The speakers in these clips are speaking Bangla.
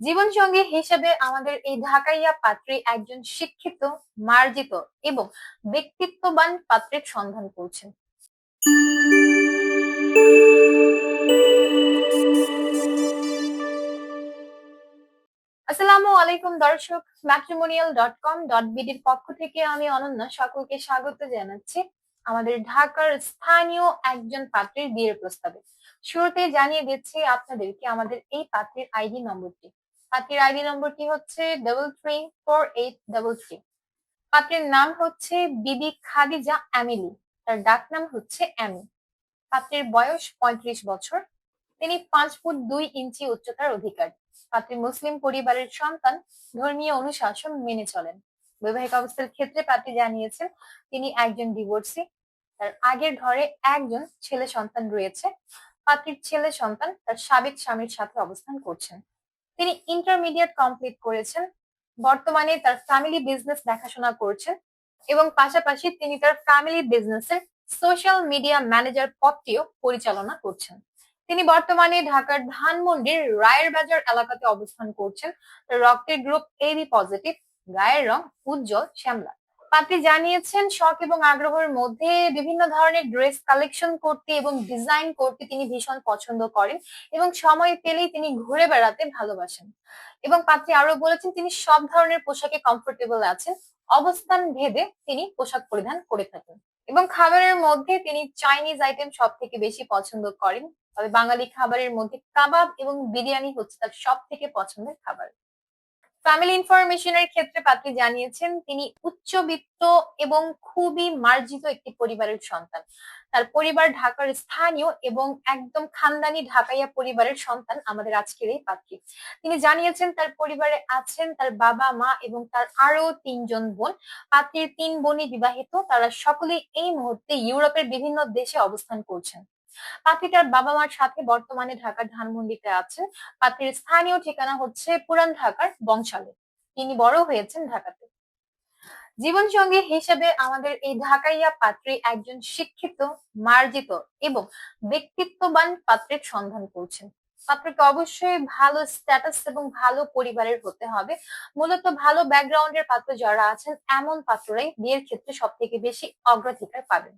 জীবনসঙ্গী হিসেবে আমাদের এই ঢাকাইয়া পাত্রী একজন শিক্ষিত, মার্জিত এবং ব্যক্তিত্ববান পাত্রের সন্ধান করছেন। আসসালামু আলাইকুম দর্শক, matrimonial.com.bd পক্ষ থেকে আমি অনন্যা সকলকে স্বাগত জানাচ্ছি আমাদের ঢাকার স্থানীয় একজন পাত্রীর বিয়ের প্রস্তাবে। শুরুতে জানিয়ে দিচ্ছি আপনাদেরকে আমাদের এই পাত্রীর আইডি নম্বরটি। পাত্রীর আইডি নম্বরটি হচ্ছে 334833। পাত্রীর নাম হচ্ছে বিবি খাদিজা এমিলি, তার ডাক নাম হচ্ছে এমি। পাত্রীর বয়স 35 বছর। তিনি 5 ফুট 2 ইঞ্চি উচ্চতার অধিকারী। পাত্রী মুসলিম পরিবারের সন্তান, ধর্মীয় অনুশাসন মেনে চলেন। বৈবাহিক অবস্থার ক্ষেত্রে পাত্রী জানিয়েছেন তিনি একজন ডিভোর্সি। তার আগের ঘরে একজন ছেলে সন্তান রয়েছে। পাত্রীর ছেলে সন্তান তার সাবেক স্বামীর সাথে অবস্থান করছেন। তিনি ইন্টারমিডিয়েট কমপ্লিট করেছেন। বর্তমানে তার ফ্যামিলি বিজনেস দেখাশোনা করছেন এবং পাশাপাশি তিনি তার ফ্যামিলি বিজনেসের সোশ্যাল মিডিয়া ম্যানেজার পদটিও পরিচালনা করছেন। তিনি বর্তমানে ঢাকার ধানমন্ডির রায়ের বাজার এলাকাতে অবস্থান করছেন। রক্তের গ্রুপ এবি পজিটিভ, গায়ের রং উজ্জ্বল শ্যামলা। পাত্রী জানিয়েছেন শখ এবং আগ্রহের মধ্যে বিভিন্ন ধরনের ড্রেস কালেকশন করতে এবং ডিজাইন করতে তিনি ভীষণ পছন্দ করেন এবং সময় পেলেই তিনি ঘুরে বেড়াতে ভালোবাসেন। এবং পাত্রী আরো বলেছেন তিনি সব ধরনের পোশাকে কমফোর্টেবল আছেন। অবস্থান ভেদে তিনি পোশাক পরিধান করে থাকেন এবং খাবারের মধ্যে তিনি চাইনিজ আইটেম সব থেকে বেশি পছন্দ করেন। তবে বাঙালি খাবারের মধ্যে কাবাব এবং বিরিয়ানি হচ্ছে তার সব থেকে পছন্দের খাবার। ফ্যামিলি ইনফরমেশনের ক্ষেত্রে পাত্রী জানিয়েছেন তিনি উচ্চবিত্ত এবং খুবই মার্জিত একটি পরিবারের সন্তান। তার পরিবার ঢাকার স্থানীয় এবং একদম খানদানি ঢাকাইয়া পরিবারের সন্তান আমাদের আজকের এই পাত্রী। তিনি জানিয়েছেন তার পরিবারে আছেন তার বাবা, মা এবং তার আরো 3 জন বোন। পাত্রীর 3 বোনই বিবাহিত। তারা সকলেই এই মুহূর্তে ইউরোপের বিভিন্ন দেশে অবস্থান করছেন। পাত্রী তার বাবা মার সাথে বর্তমানে ঢাকার ধানমন্ডিতে আছেন। পাত্রীর স্থানীয় ঠিকানা হচ্ছে পুরান ঢাকার বংশালে। তিনি বড় হয়েছেন ঢাকাতে। জীবনসঙ্গী হিসেবে আমাদের এই ঢাকাইয়া পাত্রী একজন শিক্ষিত, মার্জিত এবং ব্যক্তিত্ববান পাত্রের সন্ধান করছেন। পাত্রকে অবশ্যই ভালো স্ট্যাটাস এবং ভালো পরিবারের হতে হবে। মূলত ভালো ব্যাকগ্রাউন্ডের পাত্র যারা আছেন এমন পাত্ররাই বিয়ের ক্ষেত্রে সব থেকে বেশি অগ্রাধিকার পাবেন।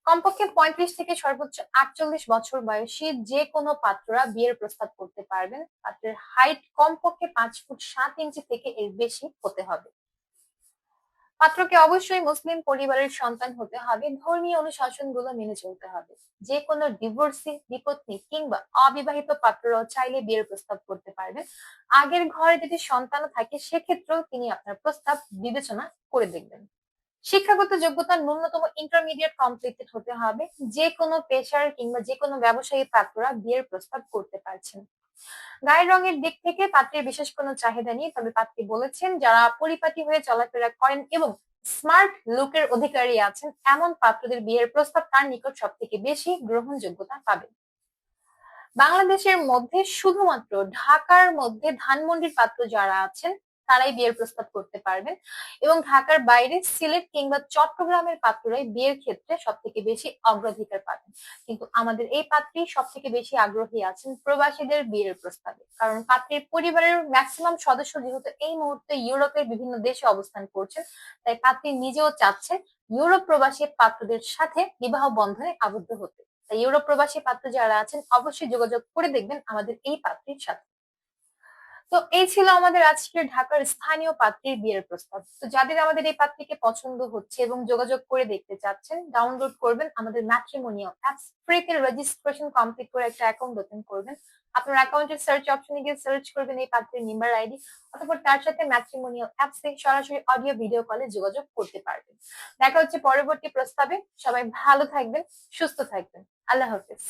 কমপক্ষে 35 থেকে সর্বোচ্চ 48 বছর বয়সী যে কোনো পাত্ররা বিয়ের প্রস্তাব করতে পারবেন। পাত্রের হাইট কমপক্ষে 5 ফুট 7 ইঞ্চি থেকে এর বেশি হতে হবে। পাত্রকে অবশ্যই মুসলিম পরিবারের সন্তান হতে হবে। ধর্মীয় অনুশাসনগুলো মেনে চলতে হবে। যে কোনো ডিভোর্সি, বিপত্নী কিংবা অবিবাহিত পাত্ররাও চাইলে বিয়ের প্রস্তাব করতে পারবেন। আগের ঘরে যদি সন্তানও থাকে সেক্ষেত্রেও তিনি আপনার প্রস্তাব বিবেচনা করে দেখবেন। শিক্ষাগত যোগ্যতা ন্যূনতম ইন্টারমিডিয়েট কমপ্লিটেড হতে হবে। যে কোনো পেশার কিংবা যে কোনো ব্যবসায়ী পাত্ররা বিয়ের প্রস্তাব করতে পারছেন। গায়ের রঙের দিক থেকে পাত্রের বিশেষ কোনো চাহিদা নেই। তবে পাত্রী বলেছেন যারা পরিপাটি হয়ে চলাফেরা করেন এবং স্মার্ট লুকের অধিকারী আছেন এমন পাত্রদের বিয়ের প্রস্তাব তার নিকট সব থেকে বেশি গ্রহণযোগ্যতা পাবে। বাংলাদেশের মধ্যে শুধুমাত্র ঢাকার মধ্যে ধানমন্ডির পাত্র যারা আছেন তারাই বিয়ের প্রস্তাব করতে পারবেন এবং ঢাকার বাইরে সিলেট কিংবা চট্টগ্রামের পাত্ররাই বিয়ের ক্ষেত্রে সব থেকে বেশি অগ্রাধিকার পাবেন। কিন্তু আমাদের এই পাত্রী সব থেকে বেশি আগ্রহী আছেন প্রবাসীদের বিয়ের প্রস্তাবে, কারণ পাত্রীর পরিবারের ম্যাক্সিমাম সদস্য যেহেতু এই মুহূর্তে ইউরোপের বিভিন্ন দেশে অবস্থান করছেন, তাই পাত্রী নিজেও চাচ্ছেন ইউরোপ প্রবাসী পাত্রদের সাথে বিবাহ বন্ধনে আবদ্ধ হতে। তাই ইউরোপ প্রবাসী পাত্র যারা আছেন অবশ্যই যোগাযোগ করে দেখবেন আমাদের এই পাত্রীর সাথে। তো এই ছিল আমাদের আজকের ঢাকার স্থানীয় পাত্রীর বিয়ের প্রস্তাব। তো যাদের আমাদের এই পাত্রীকে পছন্দ হচ্ছে এবং যোগাযোগ করে দেখতে চাচ্ছেন, ডাউনলোড করবেন আমাদের ম্যাট্রিমোনিয়াল অ্যাপস। ফ্রিতে রেজিস্ট্রেশন কমপ্লিট করে একটা অ্যাকাউন্ট ওপেন করবেন। আপনার অ্যাকাউন্টের সার্চ অপশনে গিয়ে সার্চ করবেন এই পাত্রের মেম্বার আইডি, অতঃপর তার সাথে ম্যাট্রিমোনিয়াল অ্যাপসে সরাসরি অডিও ভিডিও কলে যোগাযোগ করতে পারবেন। দেখা হচ্ছে পরবর্তী প্রস্তাবে। সবাই ভালো থাকবেন, সুস্থ থাকবেন। আল্লাহ হাফেজ।